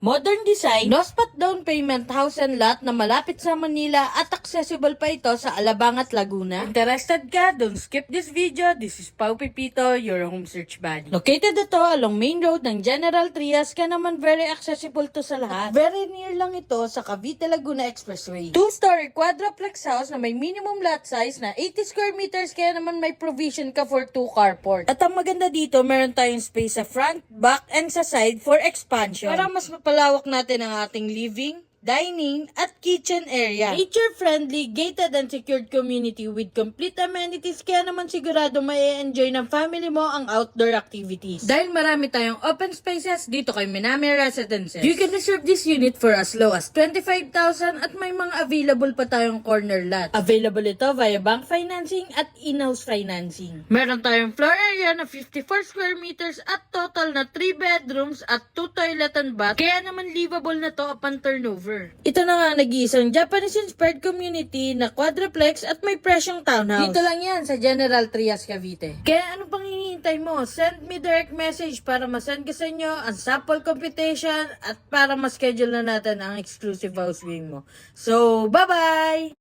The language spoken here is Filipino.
Modern design, no spot down payment house and lot na malapit sa Manila at accessible pa ito sa Alabang at Laguna. Interested ka? Don't skip this video. This is Pau Pipito, your home search buddy. Located ito along main road ng General Trias, kaya naman very accessible to sa lahat. Very near lang ito sa Cavite Laguna Expressway. 2-story quadruplex house na may minimum lot size na 80 square meters, kaya naman may provision ka for 2 carport. At ang maganda dito, meron tayong space sa front, back, and sa side for expansion. Para mas palawak natin ang ating living, dining, at kitchen area. Nature-friendly, gated and secured community with complete amenities, kaya naman sigurado mai-enjoy ng family mo ang outdoor activities. Dahil marami tayong open spaces dito kay Minami Residences. You can reserve this unit for as low as 25,000 at may mga available pa tayong corner lot. Available ito via bank financing at in-house financing. Meron tayong floor area na 54 square meters at total na 3 bedrooms at 2 toilet and bath, kaya naman livable na to upon turnover. Ito na nga nag-iisang Japanese-inspired community na quadruplex at may presyong townhouse. Dito lang yan sa General Trias, Cavite. Kaya ano pang hinihintay mo? Send me direct message para masend ko sa inyo ang sample computation at para ma-schedule na natin ang exclusive house viewing mo. So, bye-bye!